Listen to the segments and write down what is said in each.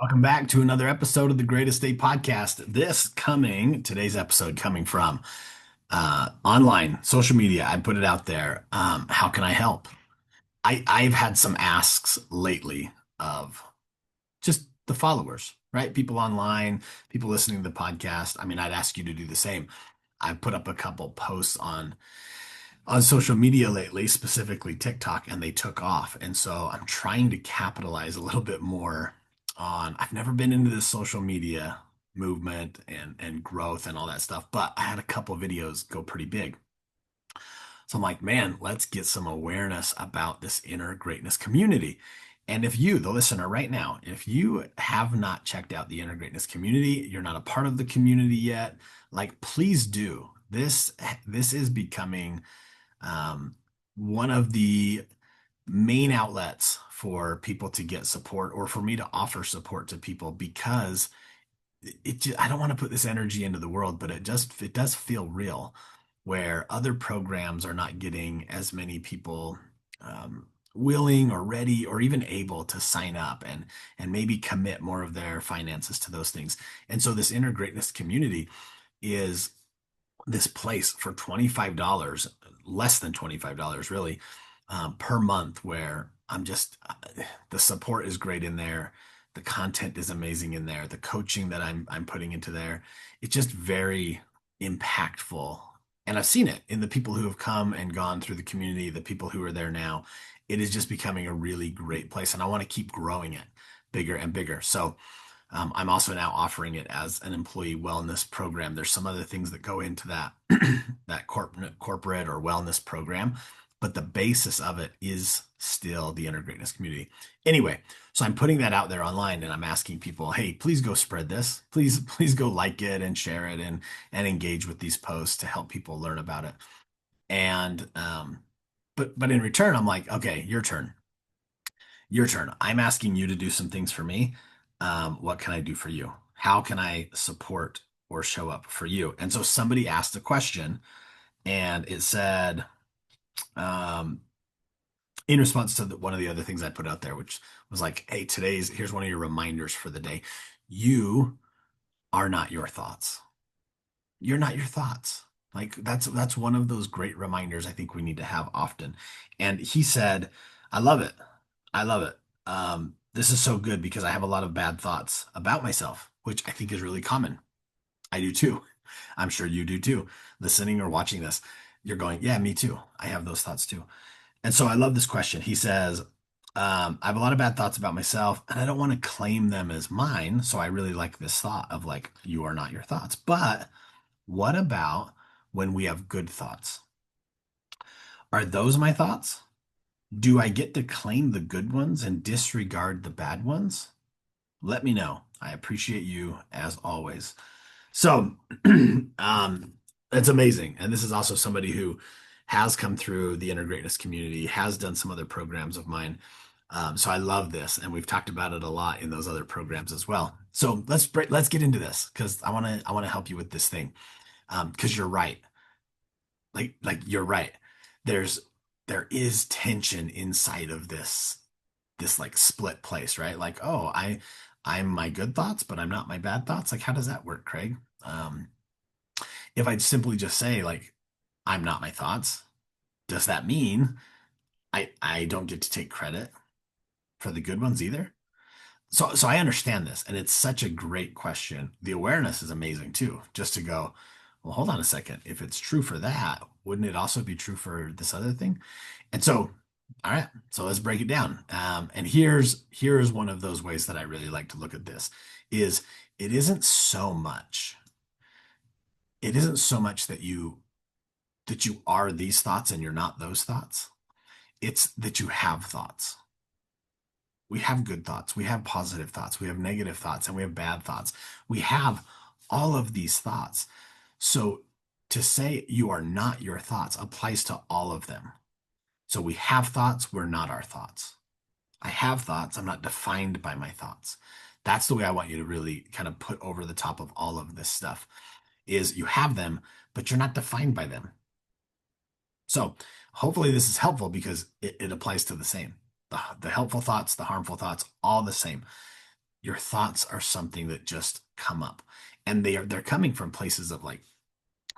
Welcome back to another episode of the Greatest Day Podcast. Today's episode coming from online, social media. I put it out there. How can I help? I've had some asks lately of just the followers, right? People online, people listening to the podcast. I mean, I'd ask you to do the same. I've put up a couple posts on social media lately, specifically TikTok, and they took off. And so I'm trying to capitalize a little bit more on, I've never been into this social media movement and growth and all that stuff, but I had a couple videos go pretty big. So I'm like, man, let's get some awareness about this inner greatness community. And if you, the listener right now, if you have not checked out the inner greatness community, you're not a part of the community yet, like please do. This is becoming um, one of the main outlets for people to get support or for me to offer support to people because I don't want to put this energy into the world, but it does feel real where other programs are not getting as many people willing or ready or even able to sign up and maybe commit more of their finances to those things. And so this inner greatness community is this place for $25, less than $25 really, per month, where the support is great in there. The content is amazing in there. The coaching that I'm putting into there, it's just very impactful. And I've seen it in the people who have come and gone through the community, the people who are there now. It is just becoming a really great place. And I want to keep growing it bigger and bigger. So I'm also now offering it as an employee wellness program. There's some other things that go into that that corporate or wellness program, but the basis of it is still the inner greatness community. Anyway, so I'm putting that out there online and I'm asking people, hey, please go spread this. Please go like it and share it and engage with these posts to help people learn about it. And but in return, I'm like, okay, your turn. Your turn. I'm asking you to do some things for me. What can I do for you? How can I support or show up for you? And so somebody asked a question and it said, um, in response to one of the other things I put out there, which was like, hey, here's one of your reminders for the day. You are not your thoughts. You're not your thoughts. Like that's one of those great reminders I think we need to have often. And he said, I love it. I love it. This is so good because I have a lot of bad thoughts about myself, which I think is really common. I do too. I'm sure you do too. Listening or watching this, you're going, yeah, me too. I have those thoughts too. And so I love this question. He says, I have a lot of bad thoughts about myself and I don't want to claim them as mine. So I really like this thought of like, you are not your thoughts. But what about when we have good thoughts? Are those my thoughts? Do I get to claim the good ones and disregard the bad ones? Let me know. I appreciate you as always. So, it's amazing. And this is also somebody who has come through the Inner Greatness community, has done some other programs of mine. So I love this, and we've talked about it a lot in those other programs as well. So let's get into this because I want to help you with this thing. Because you're right. Like you're right. There's there is tension inside of this like split place, right? Like, oh, I'm my good thoughts, but I'm not my bad thoughts. Like, how does that work, Craig? If I'd simply just say like I'm not my thoughts, does that mean I don't get to take credit for the good ones either? So I understand this, and it's such a great question. The awareness is amazing too, just to go, well, hold on a second. If it's true for that, wouldn't it also be true for this other thing? And so, all right, so let's break it down. And here's one of those ways that I really like to look at this is it isn't so much, it isn't so much that you are these thoughts and you're not those thoughts. It's that you have thoughts. We have good thoughts, we have positive thoughts, we have negative thoughts, and we have bad thoughts. We have all of these thoughts. So to say you are not your thoughts applies to all of them. So we have thoughts, we're not our thoughts. I have thoughts, I'm not defined by my thoughts. That's the way I want you to really kind of put over the top of all of this stuff is you have them, but you're not defined by them. So hopefully this is helpful because it applies to the same. The helpful thoughts, the harmful thoughts, all the same. your thoughts are something that just come up, and they're coming from places of like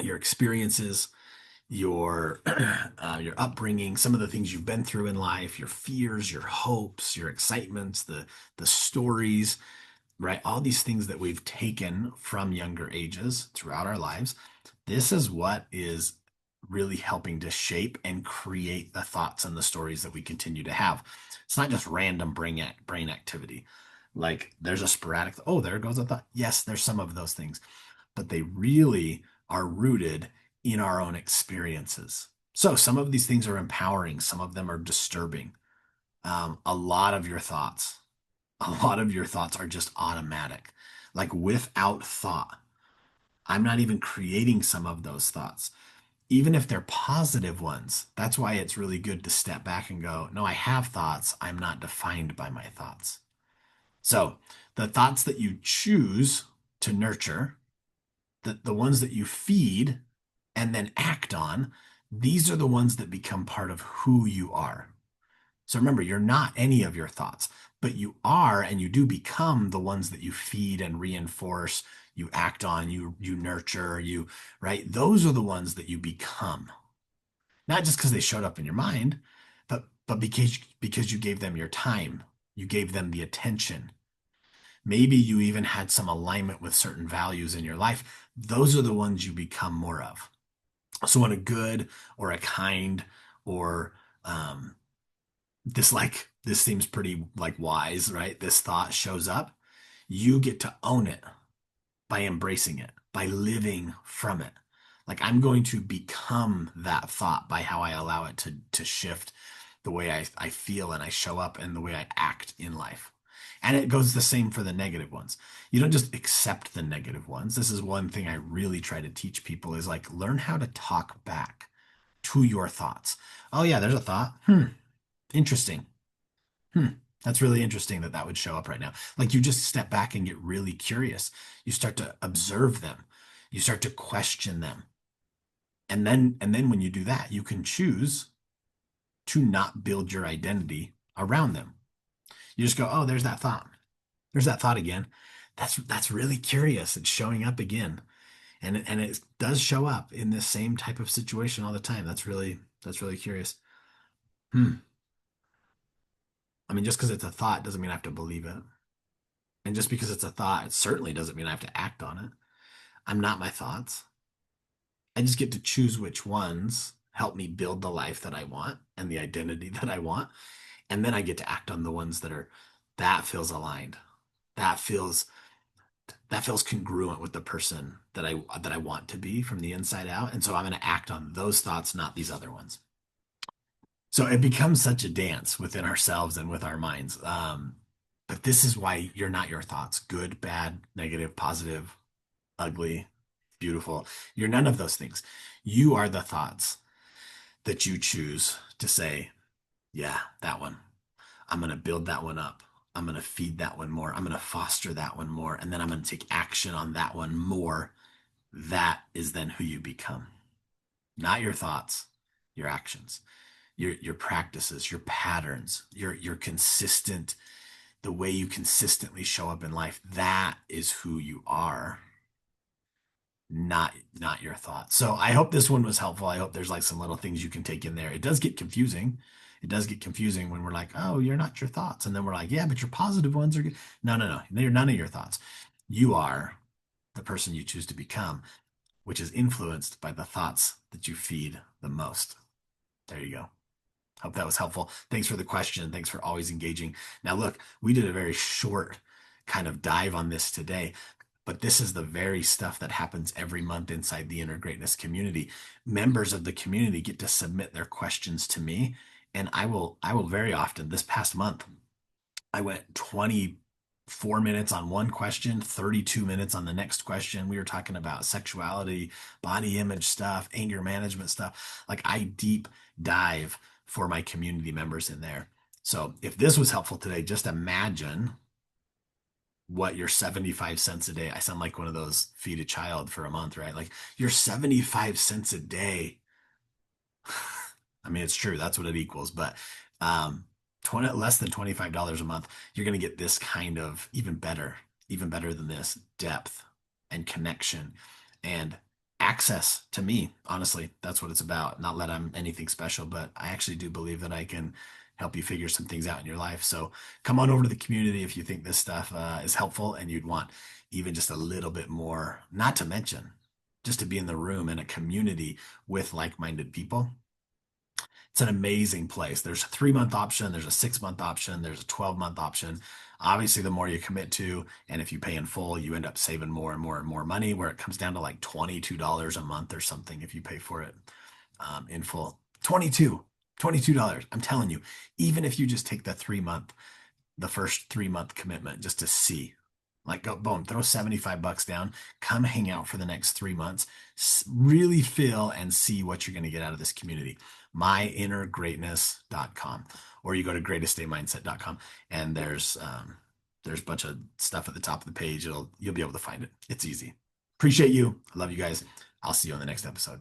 your experiences, your your upbringing, some of the things you've been through in life, your fears, your hopes, your excitements, the stories, right? All these things that we've taken from younger ages throughout our lives. This is what is really helping to shape and create the thoughts and the stories that we continue to have. It's not just random brain activity. Like there's a sporadic, oh, there goes a thought. Yes, there's some of those things, but they really are rooted in our own experiences. So some of these things are empowering, some of them are disturbing. A lot of your thoughts, a lot of your thoughts are just automatic, like without thought. I'm not even creating some of those thoughts, even if they're positive ones. That's why it's really good to step back and go, no, I have thoughts. I'm not defined by my thoughts. So the thoughts that you choose to nurture, the ones that you feed and then act on, these are the ones that become part of who you are. So remember, you're not any of your thoughts, but you are and you do become the ones that you feed and reinforce, you act on, you nurture, you, right? Those are the ones that you become. Not just because they showed up in your mind, but because you gave them your time, you gave them the attention. Maybe you even had some alignment with certain values in your life. Those are the ones you become more of. So when a good or a kind or um, this seems pretty like wise, right? This thought shows up, you get to own it by embracing it, by living from it. Like I'm going to become that thought by how I allow it to shift the way I feel and I show up and the way I act in life. And it goes the same for the negative ones. You don't just accept the negative ones. This is one thing I really try to teach people is like learn how to talk back to your thoughts. Oh yeah, there's a thought. Interesting. Hmm. That's really interesting that that would show up right now. Like you just step back and get really curious. You start to observe them. You start to question them. And then when you do that, you can choose to not build your identity around them. You just go, "Oh, there's that thought. There's that thought again." That's really curious. It's showing up again. And it does show up in this same type of situation all the time. That's really curious. Hmm. I mean, just because it's a thought doesn't mean I have to believe it. And just because it's a thought, it certainly doesn't mean I have to act on it. I'm not my thoughts. I just get to choose which ones help me build the life that I want and the identity that I want. And then I get to act on the ones that feels aligned. That feels that feels congruent with the person that I want to be from the inside out. And so I'm going to act on those thoughts, not these other ones. So it becomes such a dance within ourselves and with our minds. But this is why you're not your thoughts, good, bad, negative, positive, ugly, beautiful. You're none of those things. You are the thoughts that you choose to say, yeah, that one. I'm going to build that one up. I'm going to feed that one more. I'm going to foster that one more. And then I'm going to take action on that one more. That is then who you become. Not your thoughts, your actions, your practices, your patterns, your consistent, the way you consistently show up in life. That is who you are, not your thoughts. So I hope this one was helpful. I hope there's like some little things you can take in there. It does get confusing. It does get confusing when we're like, oh, you're not your thoughts. And then we're like, yeah, but your positive ones are good. No, no, no. They're none of your thoughts. You are the person you choose to become, which is influenced by the thoughts that you feed the most. There you go. Hope that was helpful. Thanks for the question. Thanks for always engaging. Now, look, we did a very short kind of dive on this today, but this is the very stuff that happens every month inside the Inner Greatness community. Members of the community get to submit their questions to me, and I will very often, this past month, I went 24 minutes on one question, 32 minutes on the next question. We were talking about sexuality, body image stuff, anger management stuff. Like I deep dive for my community members in there. So if this was helpful today, just imagine what your 75 cents a day. I sound like one of those feed a child for a month, right? Like your 75 cents a day. I mean, it's true. That's what it equals. But um, 20, less than $25 a month, you're going to get this kind of even better than this depth and connection and access to me. Honestly, that's what it's about. Not that I'm anything special, but I actually do believe that I can help you figure some things out in your life. So come on over to the community if you think this stuff is helpful and you'd want even just a little bit more, not to mention just to be in the room in a community with like-minded people. It's an amazing place. There's a 3 month option, there's a 6 month option, there's a 12-month option. Obviously, the more you commit to, and if you pay in full, you end up saving more and more and more money, where it comes down to like $22 a month or something if you pay for it in full. 22 dollars. I'm telling you, even if you just take the first 3 month commitment just to see. Like, go boom, throw 75 bucks down, come hang out for the next 3 months, really feel and see what you're going to get out of this community. Myinnergreatness.com, or you go to greatestdaymindset.com, and there's a bunch of stuff at the top of the page. You'll be able to find it. It's easy. Appreciate you. I love you guys. I'll see you on the next episode.